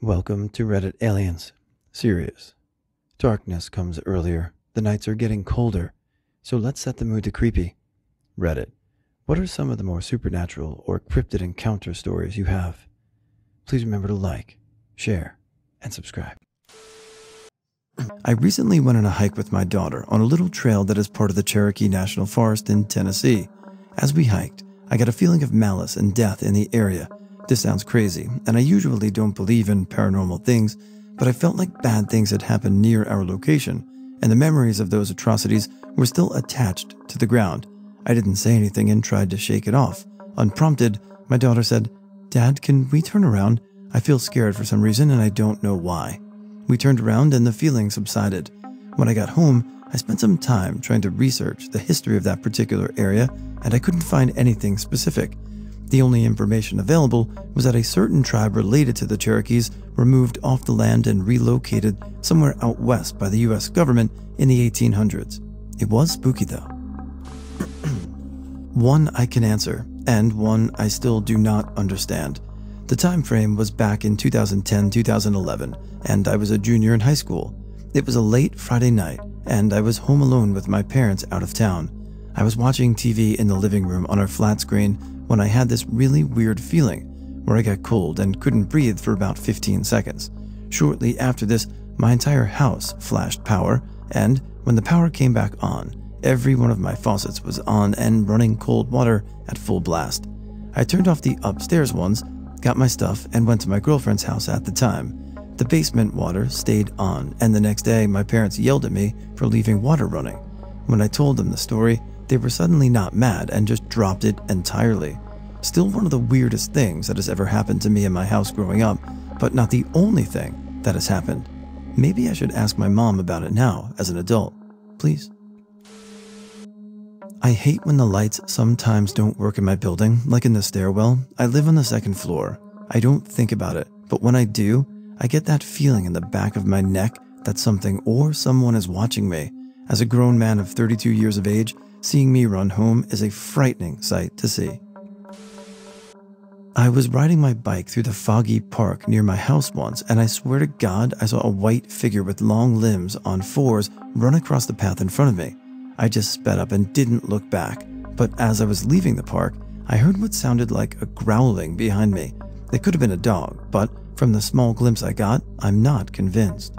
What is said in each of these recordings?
Welcome to Reddit Aliens. Serious. Darkness comes earlier. The nights are getting colder. So let's set the mood to creepy. Reddit. What are some of the more supernatural or cryptid encounter stories you have? Please remember to like, share, and subscribe. I recently went on a hike with my daughter on a little trail that is part of the Cherokee National Forest in Tennessee. As we hiked, I got a feeling of malice and death in the area. This sounds crazy, and I usually don't believe in paranormal things, but I felt like bad things had happened near our location, and the memories of those atrocities were still attached to the ground. I didn't say anything and tried to shake it off. Unprompted, my daughter said, "Dad, can we turn around? I feel scared for some reason and I don't know why." We turned around and the feeling subsided. When I got home, I spent some time trying to research the history of that particular area, and I couldn't find anything specific. The only information available was that a certain tribe related to the Cherokees were moved off the land and relocated somewhere out west by the US government in the 1800s. It was spooky though. One I can answer, and one I still do not understand. The time frame was back in 2010-2011, and I was a junior in high school. It was a late Friday night, and I was home alone with my parents out of town. I was watching TV in the living room on our flat screen when I had this really weird feeling where I got cold and couldn't breathe for about 15 seconds. Shortly after this, my entire house flashed power, and when the power came back on, every one of my faucets was on and running cold water at full blast. I turned off the upstairs ones, got my stuff, and went to my girlfriend's house at the time. The basement water stayed on, and the next day my parents yelled at me for leaving water running. When I told them the story, they were suddenly not mad and just dropped it entirely. Still one of the weirdest things that has ever happened to me in my house growing up, but not the only thing that has happened. Maybe I should ask my mom about it now as an adult. Please. I hate when the lights sometimes don't work in my building, like in the stairwell. I live on the second floor. I don't think about it, but when I do, I get that feeling in the back of my neck that something or someone is watching me. As a grown man of 32 years of age, seeing me run home is a frightening sight to see. I was riding my bike through the foggy park near my house once, and I swear to God I saw a white figure with long limbs on fours run across the path in front of me. I just sped up and didn't look back, but as I was leaving the park, I heard what sounded like a growling behind me. It could have been a dog, but from the small glimpse I got, I'm not convinced.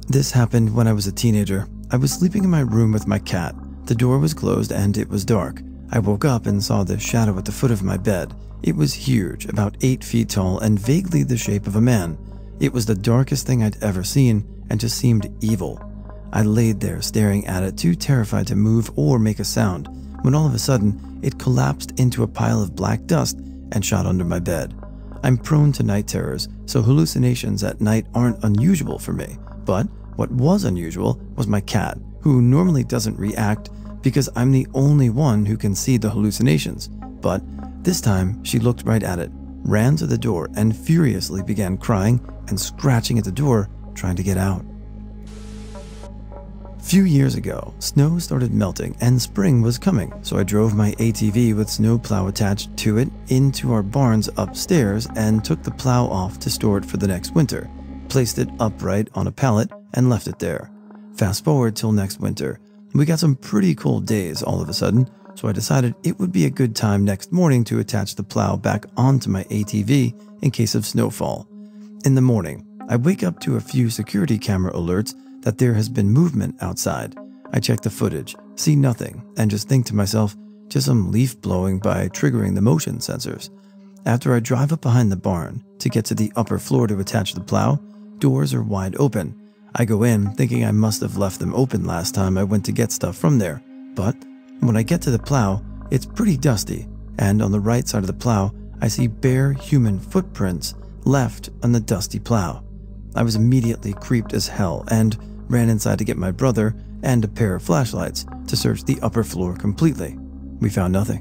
This happened when I was a teenager. I was sleeping in my room with my cat. The door was closed and it was dark. I woke up and saw the shadow at the foot of my bed. It was huge, about 8 feet tall and vaguely the shape of a man. It was the darkest thing I'd ever seen and just seemed evil. I laid there staring at it, too terrified to move or make a sound, when all of a sudden it collapsed into a pile of black dust and shot under my bed. I'm prone to night terrors, so hallucinations at night aren't unusual for me. But what was unusual was my cat, who normally doesn't react because I'm the only one who can see the hallucinations. But this time she looked right at it, ran to the door, and furiously began crying and scratching at the door, trying to get out. A few years ago, snow started melting and spring was coming, so I drove my ATV with snowplow attached to it into our barns upstairs and took the plow off to store it for the next winter, placed it upright on a pallet, and left it there. Fast forward till next winter. We got some pretty cold days all of a sudden, so I decided it would be a good time next morning to attach the plow back onto my ATV in case of snowfall. In the morning, I wake up to a few security camera alerts that there has been movement outside. I check the footage, see nothing, and just think to myself, just some leaf blowing by triggering the motion sensors. After I drive up behind the barn to get to the upper floor to attach the plow, doors are wide open. I go in thinking I must have left them open last time I went to get stuff from there, but when I get to the plow, it's pretty dusty, and on the right side of the plow, I see bare human footprints left on the dusty plow. I was immediately creeped as hell and ran inside to get my brother and a pair of flashlights to search the upper floor completely. We found nothing.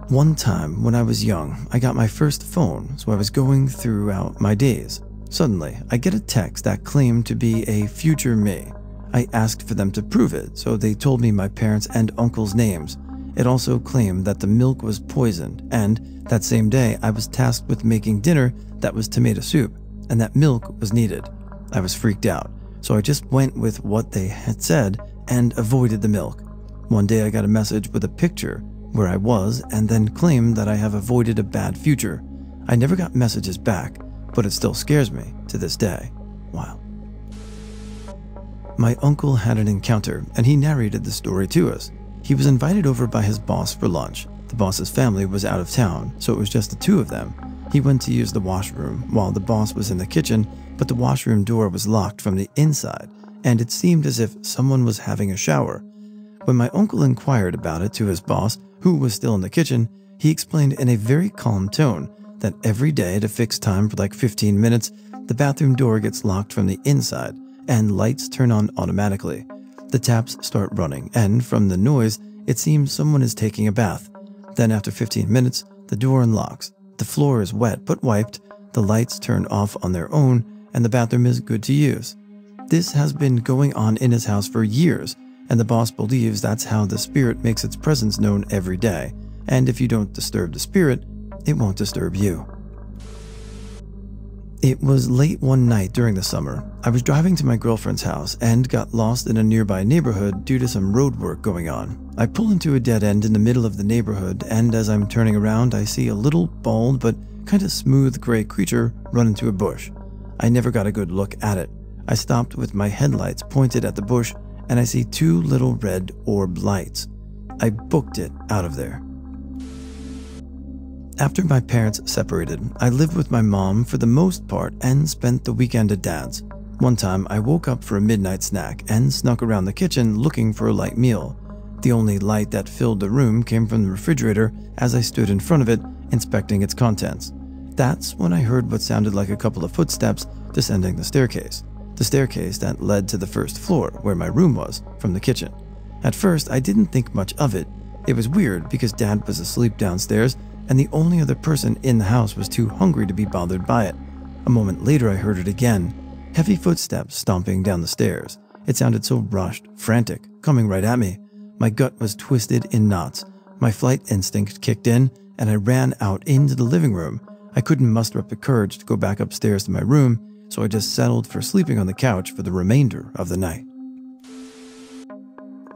One time when I was young, I got my first phone, so I was going throughout my days. Suddenly, I get a text that claimed to be a future me. I asked for them to prove it, so they told me my parents' and uncle's names. It also claimed that the milk was poisoned, and That same day, I was tasked with making dinner that was tomato soup, and that milk was needed. I was freaked out, so I just went with what they had said and avoided the milk. One day I got a message with a picture where I was and then claimed that I have avoided a bad future. I never got messages back, but it still scares me to this day. Wow. My uncle had an encounter, and he narrated the story to us. He was invited over by his boss for lunch. The boss's family was out of town, so it was just the two of them. He went to use the washroom while the boss was in the kitchen, but the washroom door was locked from the inside, and it seemed as if someone was having a shower. When my uncle inquired about it to his boss, who was still in the kitchen, he explained in a very calm tone that every day at a fixed time for like 15 minutes, the bathroom door gets locked from the inside, and lights turn on automatically. The taps start running, and from the noise, it seems someone is taking a bath. Then after 15 minutes, the door unlocks. The floor is wet but wiped, the lights turn off on their own, and the bathroom is good to use. This has been going on in his house for years, and the boss believes that's how the spirit makes its presence known every day. And if you don't disturb the spirit, it won't disturb you. It was late one night during the summer. I was driving to my girlfriend's house and got lost in a nearby neighborhood due to some road work going on. I pull into a dead end in the middle of the neighborhood, and as I'm turning around, I see a little bald but kind of smooth gray creature run into a bush. I never got a good look at it. I stopped with my headlights pointed at the bush, and I see two little red orb lights. I booked it out of there. After my parents separated, I lived with my mom for the most part and spent the weekend at Dad's. One time, I woke up for a midnight snack and snuck around the kitchen looking for a light meal. The only light that filled the room came from the refrigerator as I stood in front of it, inspecting its contents. That's when I heard what sounded like a couple of footsteps descending the staircase that led to the first floor where my room was from the kitchen. At first, I didn't think much of it. It was weird because Dad was asleep downstairs, and the only other person in the house was too hungry to be bothered by it. A moment later, I heard it again. Heavy footsteps stomping down the stairs. It sounded so rushed, frantic, coming right at me. My gut was twisted in knots. My flight instinct kicked in, and I ran out into the living room. I couldn't muster up the courage to go back upstairs to my room, so I just settled for sleeping on the couch for the remainder of the night.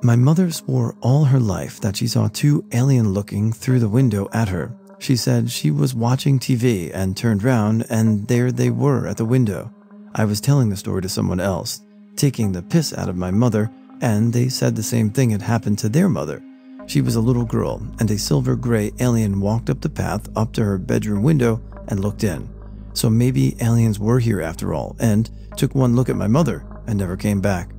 My mother swore all her life that she saw two aliens looking through the window at her. She said she was watching TV and turned round, and there they were at the window. I was telling the story to someone else, taking the piss out of my mother, and they said the same thing had happened to their mother. She was a little girl, and a silver-gray alien walked up the path up to her bedroom window and looked in. So maybe aliens were here after all, and took one look at my mother and never came back.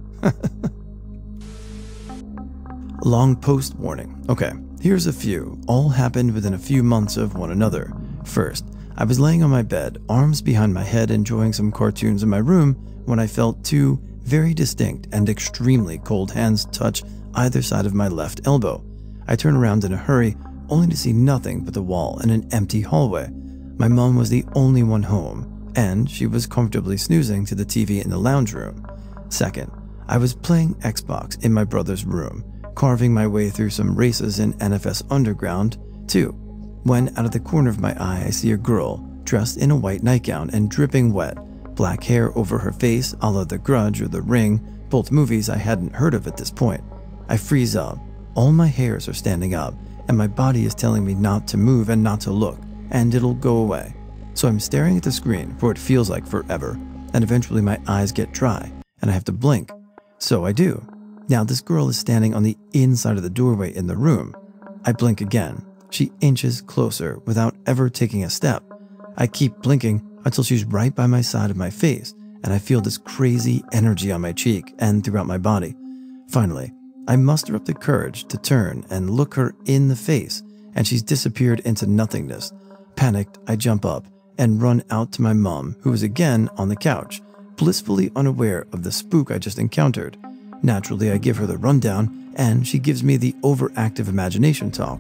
Long post warning. Okay, here's a few. All happened within a few months of one another. First, I was laying on my bed, arms behind my head, enjoying some cartoons in my room when I felt two very distinct and extremely cold hands touch either side of my left elbow. I turned around in a hurry, only to see nothing but the wall and an empty hallway. My mom was the only one home, and she was comfortably snoozing to the TV in the lounge room. Second, I was playing Xbox in my brother's room, carving my way through some races in NFS Underground 2, when out of the corner of my eye I see a girl dressed in a white nightgown and dripping wet, black hair over her face a la The Grudge or The Ring, both movies I hadn't heard of at this point. I freeze up, all my hairs are standing up, and my body is telling me not to move and not to look, and it'll go away. So I'm staring at the screen for what feels like forever, and eventually my eyes get dry, and I have to blink. So I do. Now this girl is standing on the inside of the doorway in the room. I blink again. She inches closer without ever taking a step. I keep blinking until she's right by my side of my face, and I feel this crazy energy on my cheek and throughout my body. Finally, I muster up the courage to turn and look her in the face, and she's disappeared into nothingness. Panicked, I jump up and run out to my mom, who is again on the couch, blissfully unaware of the spook I just encountered. Naturally, I give her the rundown, and she gives me the overactive imagination talk.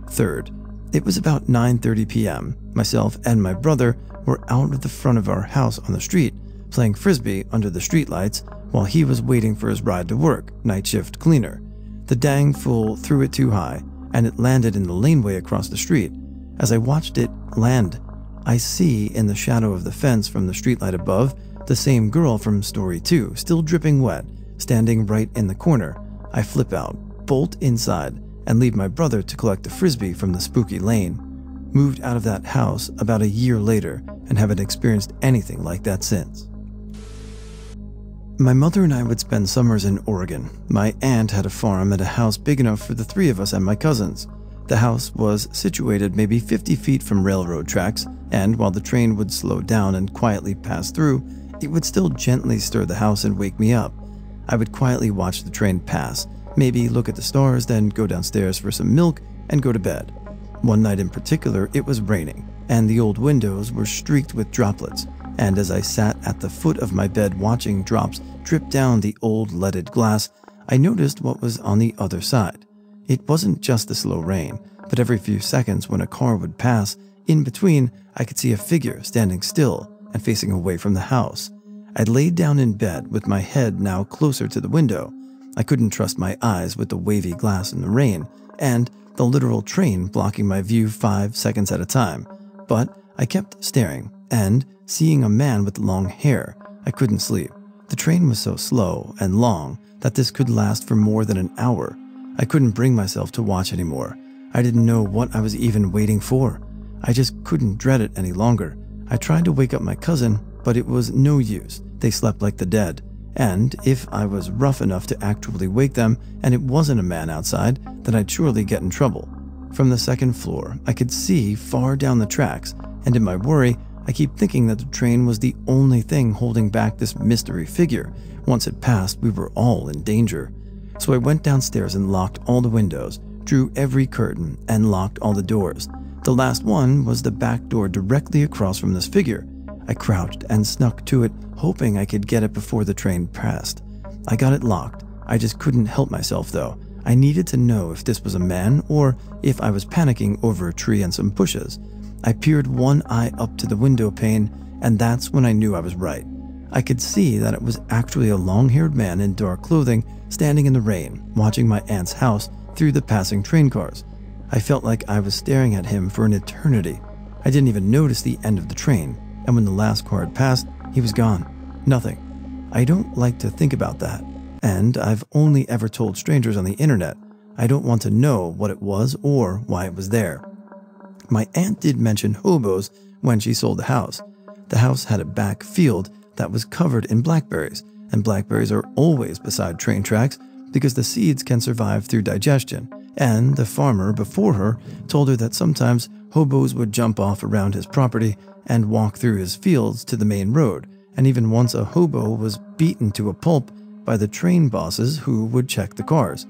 Third, it was about 9:30 p.m. Myself and my brother were out at the front of our house on the street, playing frisbee under the streetlights while he was waiting for his ride to work, night shift cleaner. The dang fool threw it too high, and it landed in the laneway across the street. As I watched it land, I see in the shadow of the fence from the streetlight above the same girl from story 2, still dripping wet, standing right in the corner. I flip out, bolt inside, and leave my brother to collect the frisbee from the spooky lane. Moved out of that house about a year later and haven't experienced anything like that since. My mother and I would spend summers in Oregon. My aunt had a farm and a house big enough for the 3 of us and my cousins. The house was situated maybe 50 feet from railroad tracks, and while the train would slow down and quietly pass through, it would still gently stir the house and wake me up. I would quietly watch the train pass, maybe look at the stars, then go downstairs for some milk and go to bed. One night in particular, it was raining, and the old windows were streaked with droplets, and as I sat at the foot of my bed watching drops drip down the old leaded glass, I noticed what was on the other side. It wasn't just the slow rain, but every few seconds when a car would pass, in between, I could see a figure standing still and facing away from the house. I'd laid down in bed with my head now closer to the window. I couldn't trust my eyes with the wavy glass in the rain, and the literal train blocking my view 5 seconds at a time. But I kept staring, and seeing a man with long hair. I couldn't sleep. The train was so slow and long that this could last for more than an hour. I couldn't bring myself to watch anymore. I didn't know what I was even waiting for. I just couldn't dread it any longer. I tried to wake up my cousin, but it was no use. They slept like the dead. And if I was rough enough to actually wake them and it wasn't a man outside, then I'd surely get in trouble. From the second floor, I could see far down the tracks, and in my worry, I keep thinking that the train was the only thing holding back this mystery figure. Once it passed, we were all in danger. So I went downstairs and locked all the windows, drew every curtain, and locked all the doors. The last one was the back door directly across from this figure. I crouched and snuck to it, hoping I could get it before the train passed. I got it locked. I just couldn't help myself though. I needed to know if this was a man or if I was panicking over a tree and some bushes. I peered one eye up to the window pane, and that's when I knew I was right. I could see that it was actually a long-haired man in dark clothing standing in the rain, watching my aunt's house through the passing train cars. I felt like I was staring at him for an eternity. I didn't even notice the end of the train, and when the last car had passed, he was gone. Nothing. I don't like to think about that, and I've only ever told strangers on the internet. I don't want to know what it was or why it was there. My aunt did mention hobos when she sold the house. The house had a back field that was covered in blackberries, and blackberries are always beside train tracks because the seeds can survive through digestion, and the farmer before her told her that sometimes hobos would jump off around his property and walk through his fields to the main road, and even once a hobo was beaten to a pulp by the train bosses who would check the cars.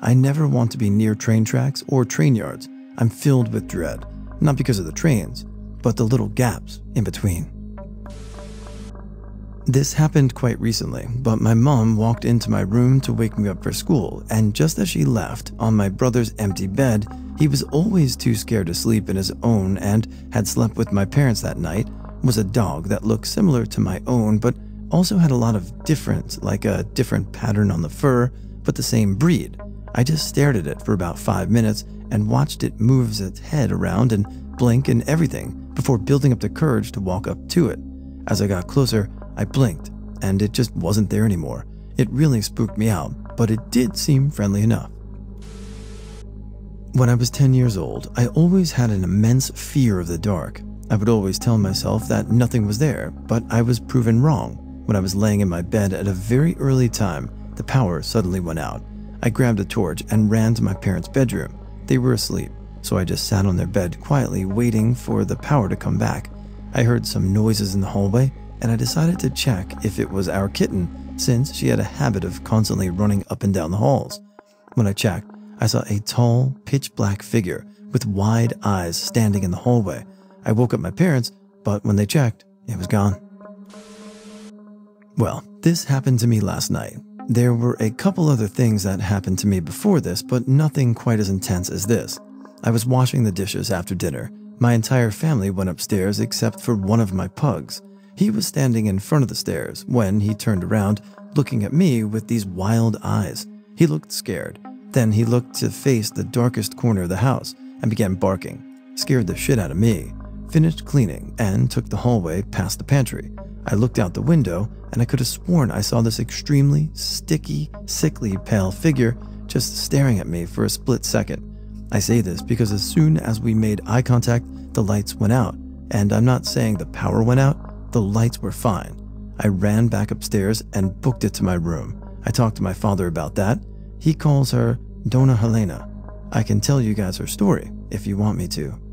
I never want to be near train tracks or train yards. I'm filled with dread, not because of the trains, but the little gaps in between. This happened quite recently, but my mom walked into my room to wake me up for school, and just as she left, on my brother's empty bed, he was always too scared to sleep in his own and had slept with my parents that night, was a dog that looked similar to my own, but also had a lot of difference, like a different pattern on the fur, but the same breed. I just stared at it for about 5 minutes and watched it move its head around and blink and everything before building up the courage to walk up to it. As I got closer, I blinked, and it just wasn't there anymore. It really spooked me out, but it did seem friendly enough. When I was 10 years old, I always had an immense fear of the dark. I would always tell myself that nothing was there, but I was proven wrong. When I was laying in my bed at a very early time, the power suddenly went out. I grabbed a torch and ran to my parents' bedroom. They were asleep, so I just sat on their bed quietly waiting for the power to come back. I heard some noises in the hallway, and I decided to check if it was our kitten, since she had a habit of constantly running up and down the halls. When I checked, I saw a tall, pitch-black figure with wide eyes standing in the hallway. I woke up my parents, but when they checked, it was gone. Well, this happened to me last night. There were a couple other things that happened to me before this, but nothing quite as intense as this. I was washing the dishes after dinner. My entire family went upstairs except for one of my pugs. He was standing in front of the stairs when he turned around, looking at me with these wild eyes. He looked scared. Then he looked to face the darkest corner of the house and began barking. scared the shit out of me, finished cleaning, and took the hallway past the pantry. I looked out the window, and I could have sworn I saw this extremely sticky, sickly, pale figure just staring at me for a split second. I say this because as soon as we made eye contact, the lights went out. And I'm not saying the power went out, the lights were fine. I ran back upstairs and booked it to my room. I talked to my father about that. He calls her Dona Helena. I can tell you guys her story if you want me to.